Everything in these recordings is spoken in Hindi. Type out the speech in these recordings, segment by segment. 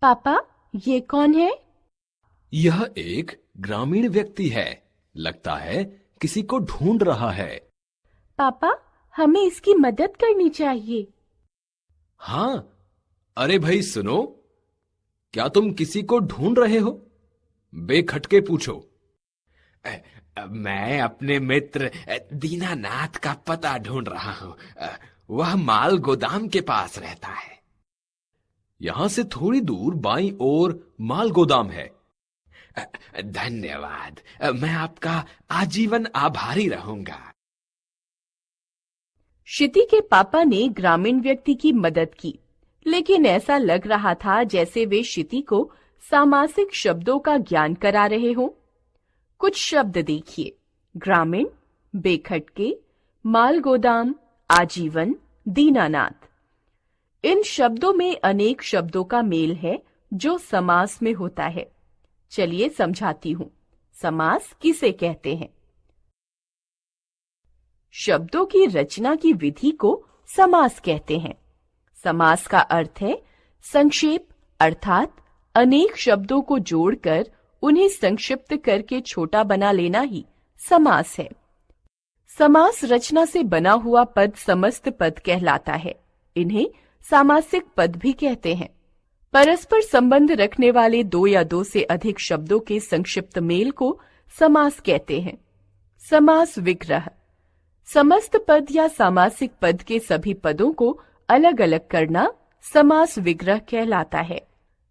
पापा, ये कौन है? यह एक ग्रामीण व्यक्ति है। लगता है किसी को ढूंढ रहा है। पापा, हमें इसकी मदद करनी चाहिए। हाँ, अरे भाई सुनो, क्या तुम किसी को ढूंढ रहे हो? बेखटके पूछो। मैं अपने मित्र दीनानाथ का पता ढूंढ रहा हूं। वह माल गोदाम के पास रहता है। यहां से थोड़ी दूर बाईं ओर माल गोदाम है। धन्यवाद, मैं आपका आजीवन आभारी रहूंगा। क्षिति के पापा ने ग्रामीण व्यक्ति की मदद की, लेकिन ऐसा लग रहा था जैसे वे क्षिति को सामासिक शब्दों का ज्ञान करा रहे हों। कुछ शब्द देखिए: ग्रामीण, बेखटके, माल गोदाम, आजीवन, दीनानाथ। इन शब्दों में अनेक शब्दों का मेल है जो समास में होता है। चलिए समझाती हूं, समास किसे कहते हैं। शब्दों की रचना की विधि को समास कहते हैं। समास का अर्थ है संक्षेप, अर्थात अनेक शब्दों को जोड़कर उन्हें संक्षिप्त करके छोटा बना लेना ही समास है। समास रचना से बना हुआ पद समस्त पद कहलाता है। इन्हें सामासिक पद भी कहते हैं। परस्पर संबंध रखने वाले दो या दो से अधिक शब्दों के संक्षिप्त मेल को समास कहते हैं। समास विग्रह: समस्त पद या सामासिक पद के सभी पदों को अलग अलग करना समास विग्रह कहलाता है।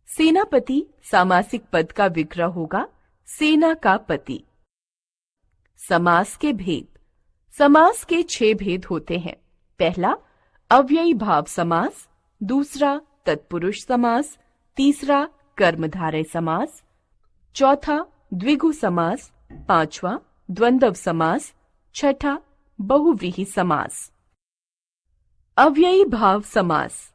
सेनापति सामासिक पद का विग्रह होगा सेना का पति। समास के भेद: समास के 6 भेद होते हैं। पहला, अव्ययी भाव समास। दूसरा, तत्पुरुष समास। तीसरा, कर्मधारय समास। चौथा, द्विगु समास। पांचवा, द्वंद्व समास। छठा, बहुव्रीहि समास। अव्ययी भाव समास: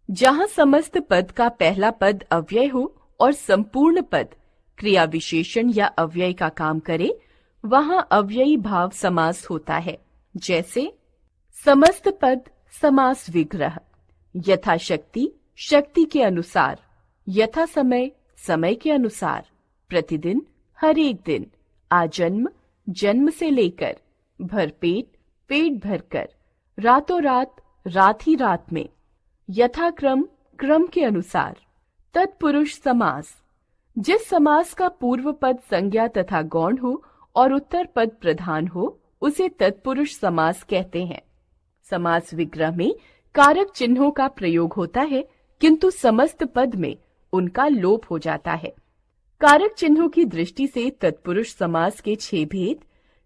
जहां समस्त पद का पहला पद अव्यय हो और संपूर्ण पद क्रिया विशेषण या अव्यय का काम करे, वहां अव्ययी भाव समास होता है। जैसे समस्त पद समास विग्रह: यथाशक्ति, शक्ति के अनुसार। यथा समय, समय के अनुसार। प्रतिदिन, हर एक दिन। आजन्म, जन्म से लेकर। भरपेट, पेट भरकर। रातों रात, रात ही रात में। यथाक्रम, क्रम के अनुसार। तत्पुरुष समास: जिस समास का पूर्व पद संज्ञा तथा गौण हो और उत्तर पद प्रधान हो, उसे तत्पुरुष समास कहते हैं। समास विग्रह में कारक चिन्हों का प्रयोग होता है, किंतु समस्त पद में उनका लोप हो जाता है। कारक चिन्हों की दृष्टि से तत्पुरुष समास के 6 भेद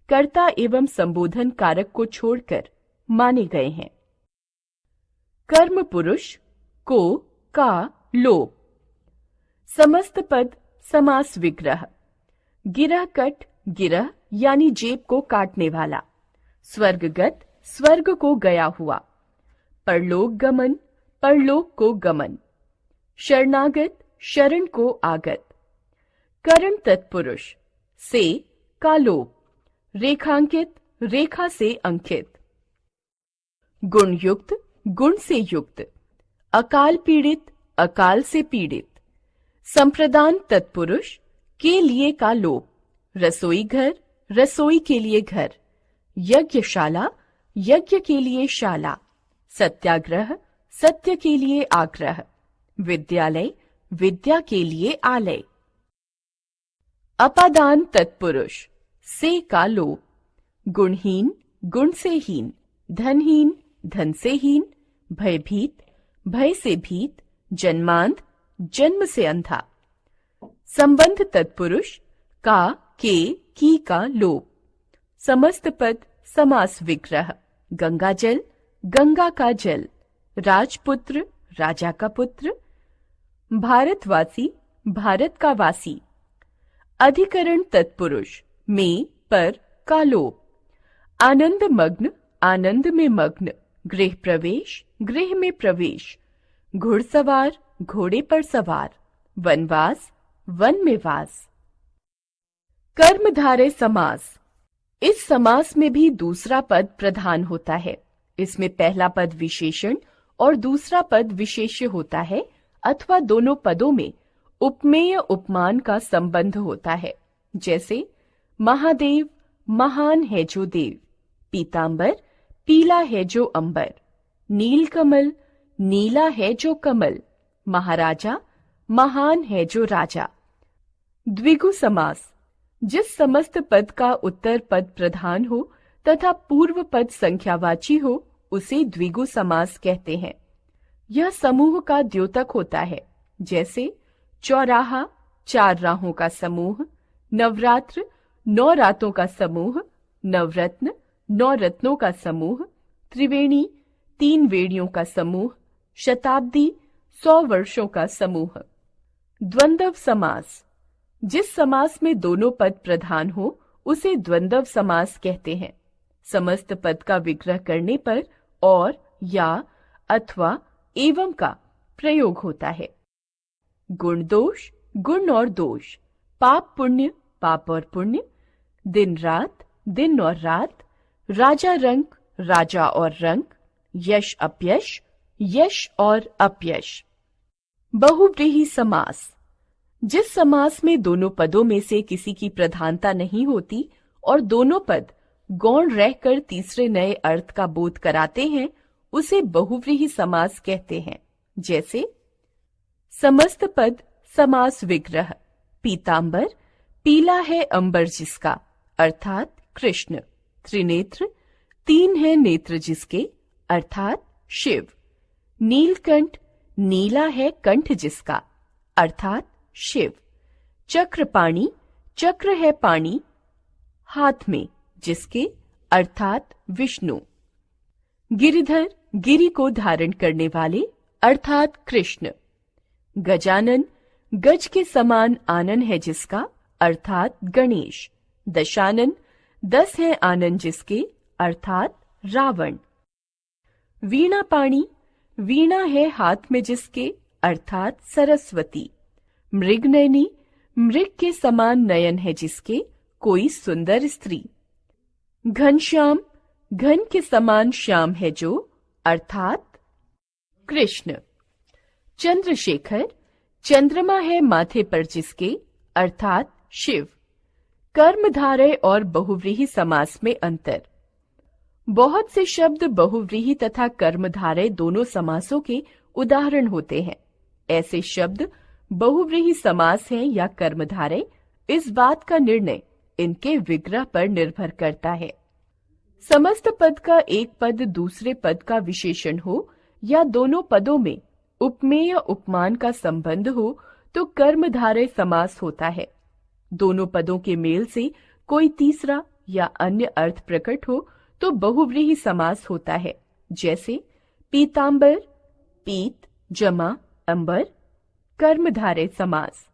कर्ता एवं संबोधन कारक को छोड़कर माने गए हैं। कर्म पुरुष को, का, लोप। समस्त पद समास विग्रह: गिरह कट, गिरह यानी जेब को काटने वाला। स्वर्गगत, स्वर्ग को गया हुआ। परलोक गमन, परलोक को गमन। शरणागत, शरण को आगत। करण तत्पुरुष से का लोप। रेखांकित, रेखा से अंकित। गुण युक्त, गुण से युक्त। अकाल पीड़ित, अकाल से पीड़ित। संप्रदान तत्पुरुष के लिए का लोप। रसोई घर, रसोई के लिए घर। यज्ञशाला, यज्ञ के लिए शाला। सत्याग्रह, सत्य के लिए आग्रह। विद्यालय, विद्या के लिए आलय। अपादान तत्पुरुष से का लोप। गुणहीन, गुण से हीन। धनहीन, धन से हीन। भयभीत, भय से भीत। जन्मांध, जन्म से अंधा। संबंध तत्पुरुष का, के, की का लोप। समस्त पद समास विग्रह: गंगा जल, गंगा का जल। राजपुत्र, राजा का पुत्र। भारतवासी, भारत का वासी। अधिकरण तत्पुरुष में, पर का लोप। आनंद मग्न, आनंद में मग्न। गृह प्रवेश, गृह में प्रवेश। घुड़सवार, घोड़े पर सवार। वनवास, वन में वास। कर्मधारय समास: इस समास में भी दूसरा पद प्रधान होता है। इसमें पहला पद विशेषण और दूसरा पद विशेष्य होता है, अथवा दोनों पदों में उपमेय उपमान का संबंध होता है। जैसे महादेव महान है जो देव, पीतांबर पीला है जो अंबर, नीलकमल नीला है जो कमल, महाराजा महान है जो राजा। द्विगु समास, जिस समस्त पद का उत्तर पद प्रधान हो तथा पूर्व पद संख्यावाची हो उसे द्विगु समास कहते हैं। यह समूह का द्योतक होता है। जैसे चौराहा 4 राहों का समूह, नवरात्र 9 रातों का समूह, नवरत्न 9 रत्नों का समूह, त्रिवेणी 3 वेणियों का समूह, शताब्दी 100 वर्षों का समूह। द्वंद्व समास, जिस समास में दोनों पद प्रधान हो उसे द्वंद्व समास कहते हैं। समस्त पद का विग्रह करने पर और, या, अथवा, एवं का प्रयोग होता है। गुण दोष, गुण और दोष, पाप पुण्य, पाप और पुण्य, दिन रात, दिन और रात, राजा रंक, राजा और रंक, यश अपयश, यश और अपयश। बहुव्रीहि समास, जिस समास में दोनों पदों में से किसी की प्रधानता नहीं होती और दोनों पद गौण रहकर तीसरे नए अर्थ का बोध कराते हैं उसे बहुव्रीहि समास कहते हैं। जैसे समस्त पद समास विग्रह, पीतांबर पीला है अंबर जिसका, अर्थात कृष्ण, त्रिनेत्र 3 है नेत्र जिसके, अर्थात शिव, नीलकंठ नीला है कंठ जिसका, अर्थात शिव, चक्रपाणी चक्र है पाणी हाथ में जिसके, अर्थात विष्णु, गिरिधर गिरि को धारण करने वाले, अर्थात कृष्ण, गजानन गज के समान आनन है जिसका, अर्थात गणेश, दशानन 10 है आनन जिसके, अर्थात रावण, वीणापाणी वीणा है हाथ में जिसके, अर्थात सरस्वती, मृगनयनी मृग के समान नयन है जिसके, कोई सुंदर स्त्री, घनश्याम घन के समान श्याम है जो, अर्थात कृष्ण, चंद्रशेखर चंद्रमा है माथे पर जिसके, अर्थात शिव। कर्मधारय और बहुव्रीहि समास में अंतर। बहुत से शब्द बहुव्रीहि तथा कर्मधारय दोनों समासों के उदाहरण होते हैं। ऐसे शब्द बहुव्रीहि समास हैं या कर्मधारय, इस बात का निर्णय इनके विग्रह पर निर्भर करता है। समस्त पद का एक पद दूसरे पद का विशेषण हो या दोनों पदों में उपमेय उपमान का संबंध हो तो कर्मधारय समास होता है। दोनों पदों के मेल से कोई तीसरा या अन्य अर्थ प्रकट हो तो बहुव्रीहि समास होता है। जैसे पीतांबर पीत जमा अंबर, कर्मधारय समास।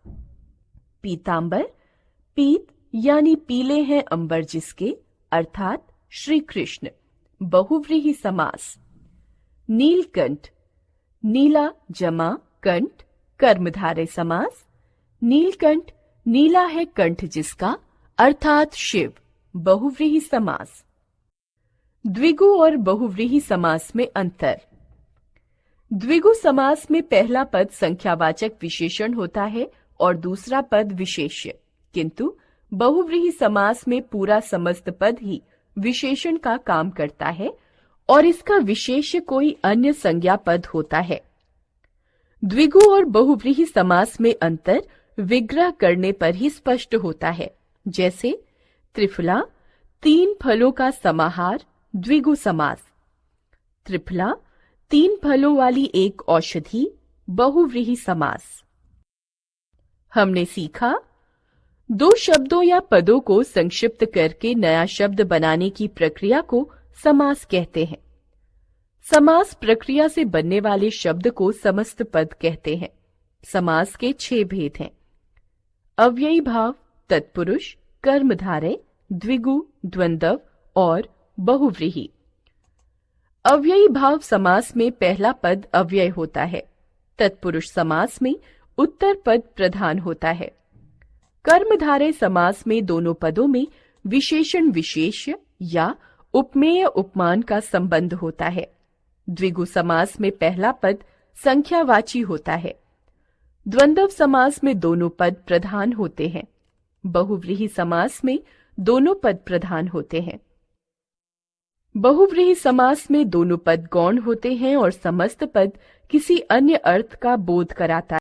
पीतांबर पीत यानी पीले हैं अंबर जिसके, अर्थात श्री कृष्ण, बहुव्रीहि समास। नीलकंठ नीला जमा कंठ, कर्मधारय समास। नीलकंठ नीला है कंठ जिसका, अर्थात शिव, बहुव्रीहि समास। द्विगु और बहुव्रीहि समास में अंतर। द्विगु समास में पहला पद संख्यावाचक विशेषण होता है और दूसरा पद विशेष्य, किंतु बहुव्रीहि समास में पूरा समस्त पद ही विशेषण का काम करता है और इसका विशेष्य कोई अन्य संज्ञा पद होता है। द्विगु और बहुव्रीहि समास में अंतर विग्रह करने पर ही स्पष्ट होता है। जैसे त्रिफला 3 फलों का समाहार, द्विगु समास। त्रिफला 3 फलों वाली एक औषधि, बहुव्रीहि समास। हमने सीखा 2 शब्दों या पदों को संक्षिप्त करके नया शब्द बनाने की प्रक्रिया को समास कहते हैं। समास प्रक्रिया से बनने वाले शब्द को समस्त पद कहते हैं। समास के 6 भेद हैं: अव्ययी भाव, तत्पुरुष, कर्मधारय, द्विगु, द्वंद्व और बहुव्रीहि। अव्ययी भाव समास में पहला पद अव्यय होता है। तत्पुरुष समास में उत्तर पद प्रधान होता है। कर्मधारय समास में दोनों पदों में विशेषण विशेष्य या उपमेय उपमान का संबंध होता है। द्विगु समास में पहला पद संख्यावाची होता है। द्वंद्व समास में दोनों पद प्रधान होते हैं। बहुव्रीहि समास में दोनों पद प्रधान होते हैं। बहुव्रीहि समास में दोनों पद गौण होते हैं और समस्त पद किसी अन्य अर्थ का बोध कराता